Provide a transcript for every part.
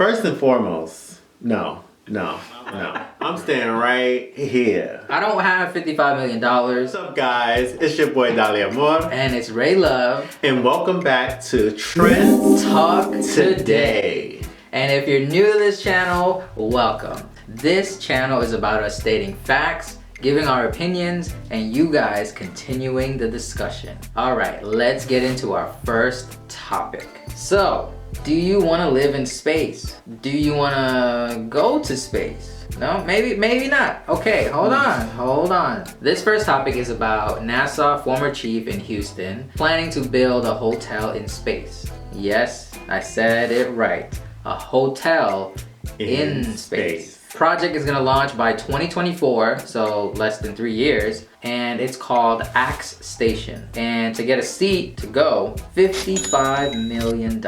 First and foremost, no. I'm staying right here. I don't have $55 million. What's up, guys? It's your boy Dali Amor. And it's Ray Love. And welcome back to Trend Talk Today. And if you're new to this channel, welcome. This channel is about us stating facts, giving our opinions, and you guys continuing the discussion. All right, let's get into our first topic. So, do you want to live in space? Do you want to go to space? No, maybe not. Okay, hold on. This first topic is about NASA former chief in Houston planning to build a hotel in space. Yes, I said it right. A hotel in space. Project is gonna launch by 2024, so less than 3 years, and it's called Axe Station. And to get a seat to go, $55 million.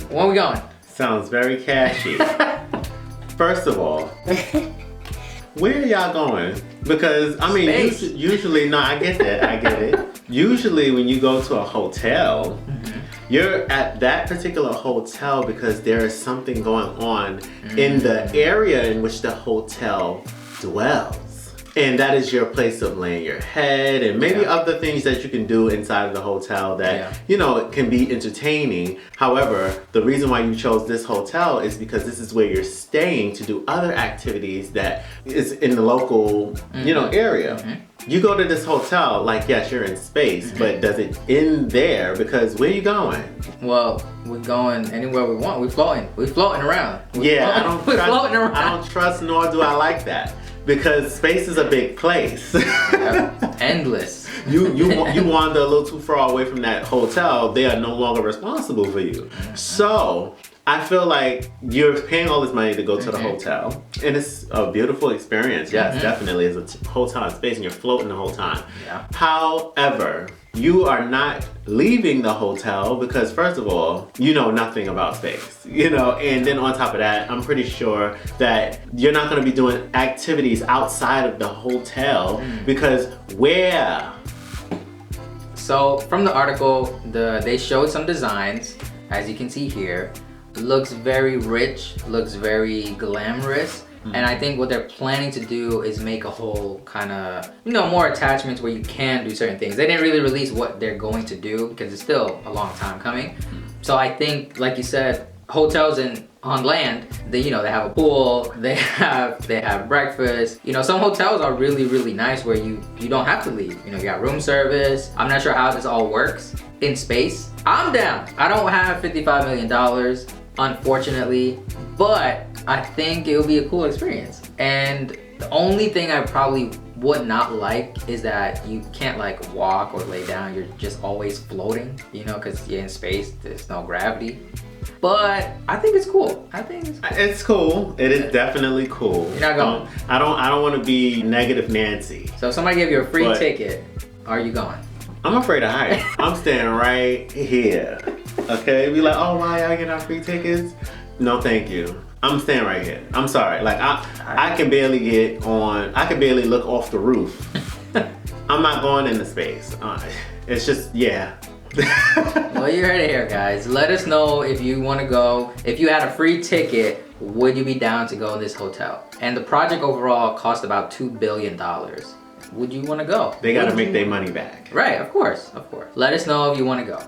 Where are we going? Sounds very cashy. First of all, where are y'all going? Because, I mean, usually, no, I get it. Usually when you go to a hotel, you're at that particular hotel because there is something going on in the area in which the hotel dwells. And that is your place of laying your head and maybe other things that you can do inside of the hotel that, you know, it can be entertaining. However, the reason why you chose this hotel is because this is where you're staying to do other activities that is in the local, you know, area. You go to this hotel, like, yes, you're in space, but does it end there? Because where you going? Well, we're going anywhere we want. We're floating around. I don't trust nor do I like that. Because space is a big place. Endless. You wander a little too far away from that hotel, they are no longer responsible for you. So I feel like you're paying all this money to go to the hotel, and it's a beautiful experience. Yes, definitely. It's a hotel in space, and you're floating the whole time. However, you are not leaving the hotel because, first of all, you know nothing about space, you know, and then on top of that, I'm pretty sure that you're not going to be doing activities outside of the hotel because where? So from the article, they showed some designs, as you can see here. Looks very rich, looks very glamorous. And I think what they're planning to do is make a whole kind of, you know, more attachments where you can do certain things. They didn't really release what they're going to do because it's still a long time coming. So I think, like you said, hotels on land, they have a pool, they have breakfast. You know, some hotels are really, really nice where you don't have to leave. You know, you got room service. I'm not sure how this all works in space. I'm down. I don't have $55 million, unfortunately, but I think it would be a cool experience. And the only thing I probably would not like is that you can't like walk or lay down. You're just always floating, you know, because you're in space, there's no gravity. But I think it's cool. It's cool. It is definitely cool. You're not going. I don't want to be negative Nancy. So if somebody gave you a free ticket, are you going? I'm afraid of heights. I'm staying right here. Okay? Be like, oh, why y'all getting our free tickets? No, thank you. I'm staying right here. I'm sorry. Like I can barely get on. I can barely look off the roof. I'm not going into space. It's just Well, you heard it here, guys. Let us know if you want to go. If you had a free ticket, would you be down to go in this hotel? And the project overall cost about $2 billion. Would you want to go? They got to make their money back. Right, of course. Let us know if you want to go.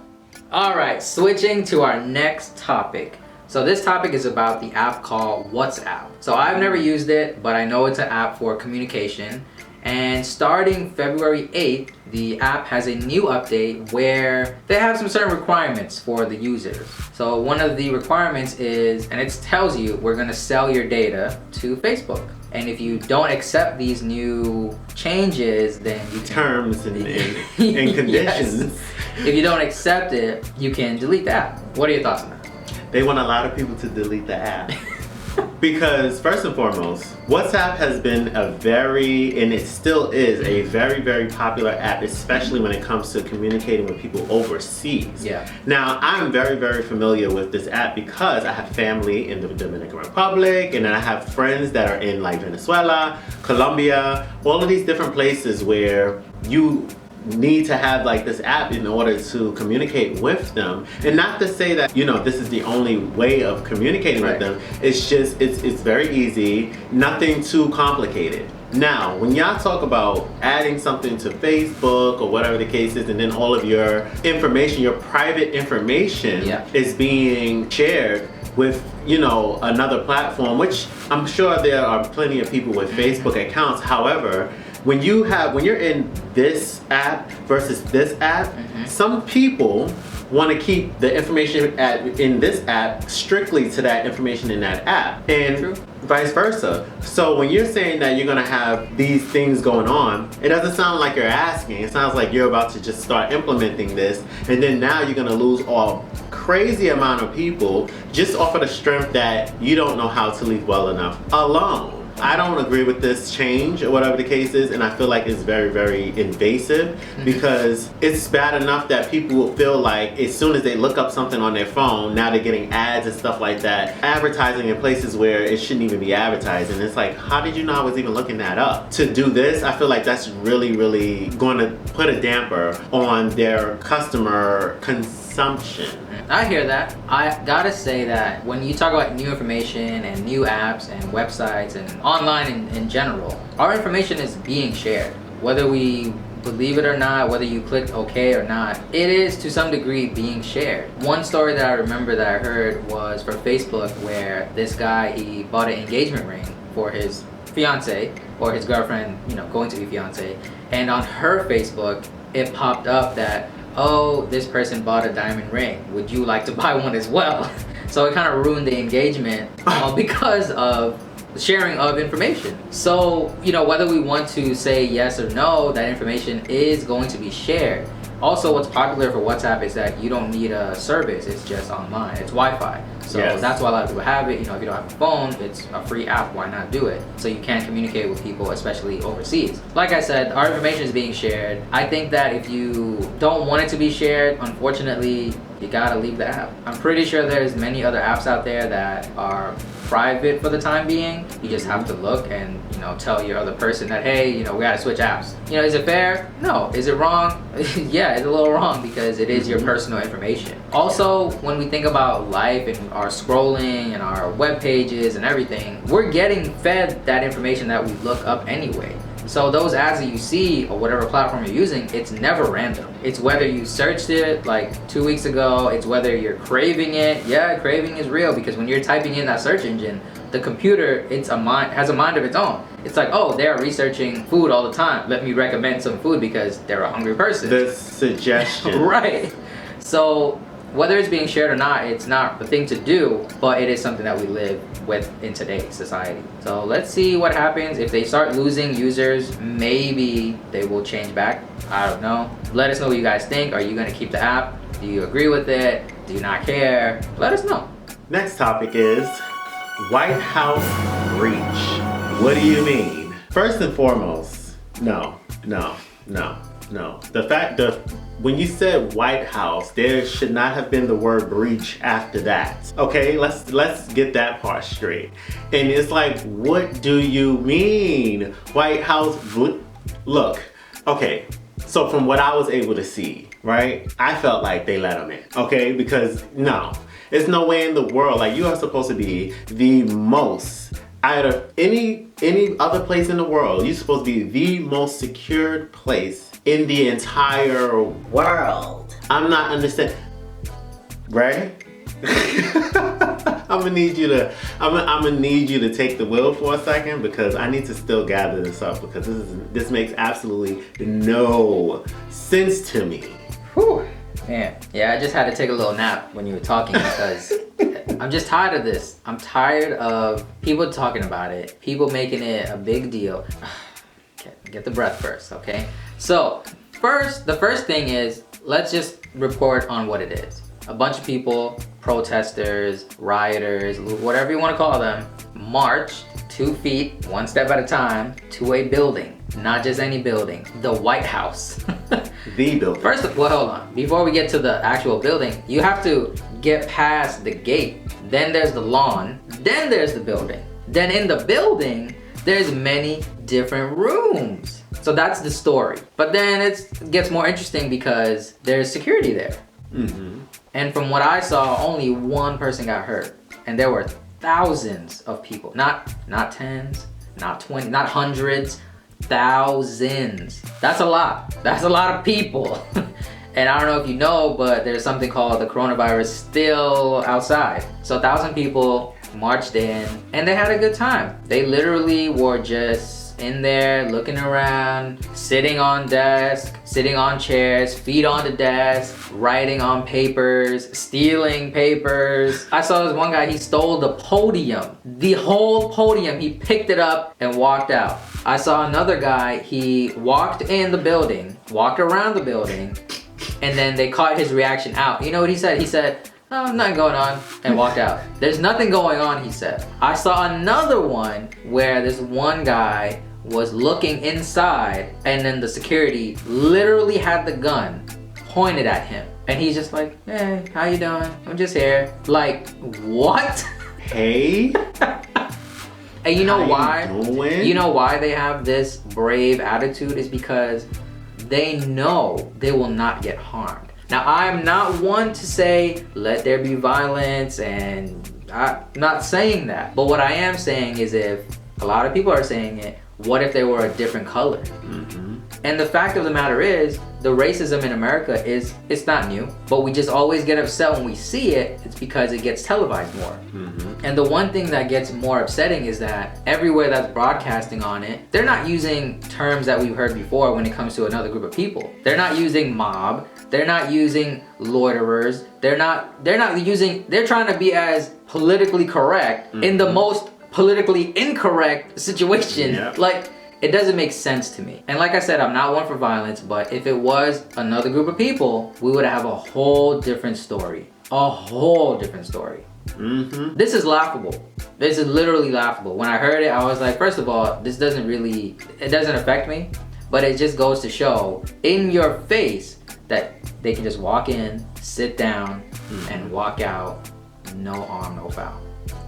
All right, switching to our next topic. So this topic is about the app called WhatsApp. So I've never used it, but I know it's an app for communication. And starting February 8th, the app has a new update where they have some certain requirements for the users. So one of the requirements is, and it tells you, we're gonna sell your data to Facebook. And if you don't accept these new changes, then you can... Terms and conditions. Yes. If you don't accept it, you can delete the app. What are your thoughts on that? They want a lot of people to delete the app. Because first and foremost, WhatsApp has been and it still is a very, very popular app, especially when it comes to communicating with people overseas. Now, I'm very, very familiar with this app because I have family in the Dominican Republic, and then I have friends that are in like Venezuela, Colombia, all of these different places where you need to have like this app in order to communicate with them. And not to say that, you know, this is the only way of communicating with them. It's just, it's very easy, nothing too complicated. Now, when y'all talk about adding something to Facebook or whatever the case is, and then all of your information, your private information is being shared with, you know, another platform, which I'm sure there are plenty of people with Facebook accounts. However, when you're in this app versus this app, some people want to keep the information in this app strictly to that information in that app, and vice versa. So when you're saying that you're gonna have these things going on, it doesn't sound like you're asking. It sounds like you're about to just start implementing this, and then now you're gonna lose all crazy amount of people just off of the strength that you don't know how to leave well enough alone. I don't agree with this change or whatever the case is, and I feel like it's very, very invasive because it's bad enough that people will feel like as soon as they look up something on their phone, now they're getting ads and stuff like that, advertising in places where it shouldn't even be advertised. And it's like, how did you know I was even looking that up? To do this, I feel like that's really, really going to put a damper on their customer consumption. I hear that. I gotta say that when you talk about new information and new apps and websites and online in general, our information is being shared. Whether we believe it or not, whether you clicked okay or not, it is to some degree being shared. One story that I remember that I heard was for Facebook, where this guy, he bought an engagement ring for his fiance or his girlfriend, you know, going to be fiance, and on her Facebook it popped up that, oh, this person bought a diamond ring, would you like to buy one as well? So it kind of ruined the engagement because of sharing of information. So, you know, whether we want to say yes or no, that information is going to be shared. Also, what's popular for WhatsApp is that you don't need a service, it's just online, it's Wi-Fi. So that's why a lot of people have it. You know, if you don't have a phone, it's a free app, why not do it? So you can communicate with people, especially overseas. Like I said, our information is being shared. I think that if you don't want it to be shared, unfortunately, you gotta leave the app. I'm pretty sure there's many other apps out there that are private for the time being. You just have to look and, you know, tell your other person that, hey, you know, we gotta switch apps. You know, is it fair? No. Is it wrong? Yeah, it's a little wrong because it is your personal information. Also, when we think about life and our scrolling and our web pages and everything, we're getting fed that information that we look up anyway. So those ads that you see or whatever platform you're using, it's never random. It's whether you searched it like 2 weeks ago, it's whether you're craving it. Yeah, craving is real because when you're typing in that search engine, the computer, has a mind of its own. It's like, oh, they're researching food all the time. Let me recommend some food because they're a hungry person. The suggestion. Right. So whether it's being shared or not, it's not the thing to do, but it is something that we live with in today's society. So let's see what happens. If they start losing users, maybe they will change back. I don't know. Let us know what you guys think. Are you gonna keep the app? Do you agree with it? Do you not care? Let us know. Next topic is White House breach. What do you mean? First and foremost, no. When you said White House, there should not have been the word breach after that. Okay, let's get that part straight. And it's like, what do you mean? White House, look, okay, so from what I was able to see, right, I felt like they let them in, okay? Because no, there's no way in the world, like you are supposed to be the most, out of any other place in the world, you're supposed to be the most secured place in the entire world. I'm not understanding, right? I'm gonna need you to take the wheel for a second because I need to still gather this up because this makes absolutely no sense to me. Whew. Man, yeah, I just had to take a little nap when you were talking because I'm just tired of this. I'm tired of people talking about it, people making it a big deal. Get the breath first, okay? So, the first thing is, let's just report on what it is. A bunch of people, protesters, rioters, whatever you want to call them, marched 2 feet, one step at a time, to a building. Not just any building, the White House. The building. First, well, hold on. Before we get to the actual building, you have to get past the gate. Then there's the lawn. Then there's the building. Then in the building, there's many different rooms. So that's the story. But then it gets more interesting because there's security there. Mm-hmm. And from what I saw, only one person got hurt. And there were thousands of people. Not tens, not 20, not hundreds, thousands. That's a lot. That's a lot of people. And I don't know if you know, but there's something called the coronavirus still outside. So 1,000 people marched in and they had a good time. They literally were just in there looking around, sitting on desks, sitting on chairs, feet on the desk, writing on papers, stealing papers. I saw this one guy, he stole the podium. The whole podium, he picked it up and walked out. I saw another guy, he walked in the building, walked around the building, and then they caught his reaction out. You know what he said? He said, "Oh, nothing going on," and walked out. There's nothing going on, he said. I saw another one where this one guy was looking inside and then the security literally had the gun pointed at him. And he's just like, "Hey, how you doing? I'm just here." Like, what? Hey? And you know why? You know why they have this brave attitude is because they know they will not get harmed. Now, I'm not one to say, let there be violence, and I'm not saying that. But what I am saying is if a lot of people are saying it, what if they were a different color? Mm-hmm. And the fact of the matter is, the racism in America it's not new, but we just always get upset when we see it. It's because it gets televised more. Mm-hmm. And the one thing that gets more upsetting is that everywhere that's broadcasting on it, they're not using terms that we've heard before when it comes to another group of people. They're not using mob. They're not using loiterers. They're trying to be as politically correct in the most politically incorrect situation. Yep. Like, it doesn't make sense to me. And like I said, I'm not one for violence, but if it was another group of people, we would have a whole different story. A whole different story. Mm-hmm. This is laughable. This is literally laughable. When I heard it, I was like, first of all, it doesn't affect me, but it just goes to show in your face that they can just walk in, sit down, and walk out, no harm, no foul.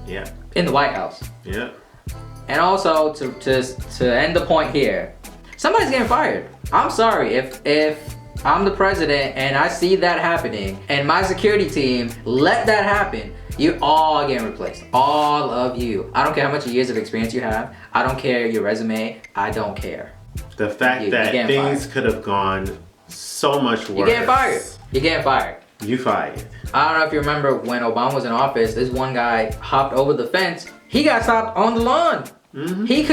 Yeah. In the White House. Yeah. And also, to end the point here, somebody's getting fired. I'm sorry, if I'm the president and I see that happening and my security team let that happen, you're all getting replaced. All of you. I don't care how much years of experience you have. I don't care your resume. I don't care. The fact that things could have gone so much worse. You're getting fired. You're getting fired. You fired. I don't know if you remember when Obama was in office, this one guy hopped over the fence. He got stopped on the lawn. Mm-hmm. He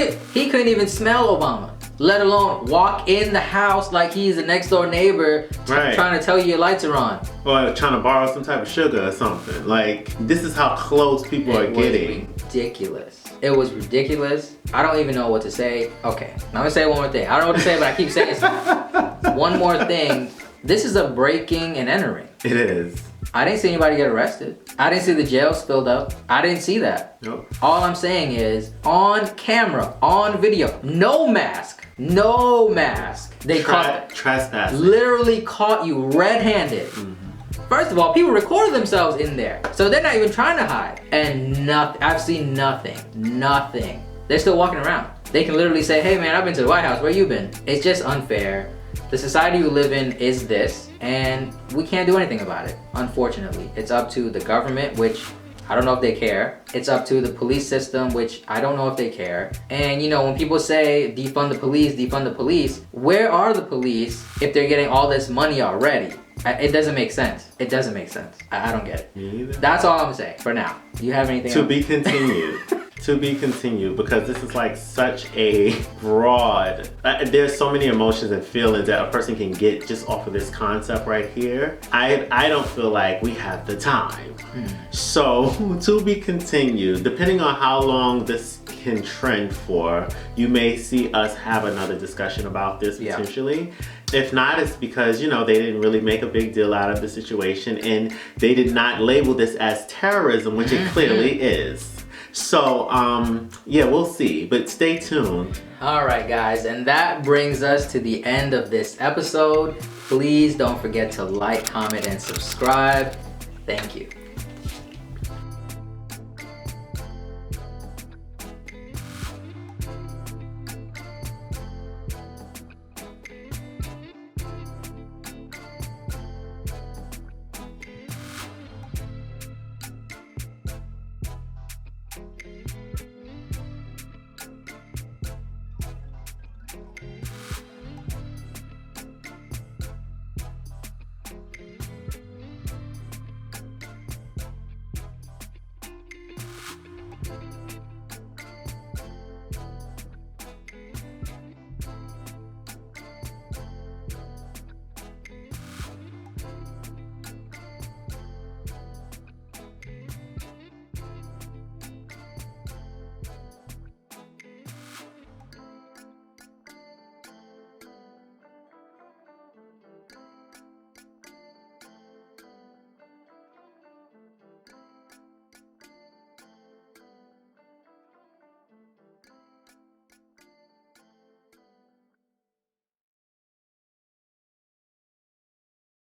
couldn't even smell Obama, let alone walk in the house like he's a next door neighbor trying to tell you your lights are on. Or trying to borrow some type of sugar or something. Like, this is how close people are getting. Ridiculous. It was ridiculous. I don't even know what to say. Okay, I'm gonna say one more thing. I don't know what to say, but I keep saying something. One more thing. This is a breaking and entering. It is. I didn't see anybody get arrested. I didn't see the jails filled up. I didn't see that. Nope. All I'm saying is, on camera, on video, no mask. No mask. They literally caught you red-handed. Mm-hmm. First of all, people recorded themselves in there. So they're not even trying to hide. And nothing, I've seen nothing. Nothing. They're still walking around. They can literally say, "Hey man, I've been to the White House, where you been?" It's just unfair. The society we live in is this, and we can't do anything about it, unfortunately. It's up to the government, which I don't know if they care. It's up to the police system, which I don't know if they care. And you know, when people say defund the police, where are the police if they're getting all this money already? It doesn't make sense. It doesn't make sense. I don't get it. Me either. That's all I'm saying for now. Do you have anything to else? be continued? To be continued, because this is like such a broad, there's so many emotions and feelings that a person can get just off of this concept right here. I don't feel like we have the time. So to be continued, depending on how long this can trend for, you may see us have another discussion about this potentially. If not, it's because, you know, they didn't really make a big deal out of the situation and they did not label this as terrorism, which it clearly is. So, yeah, we'll see, but stay tuned. All right, guys, and that brings us to the end of this episode. Please don't forget to like, comment, and subscribe. Thank you.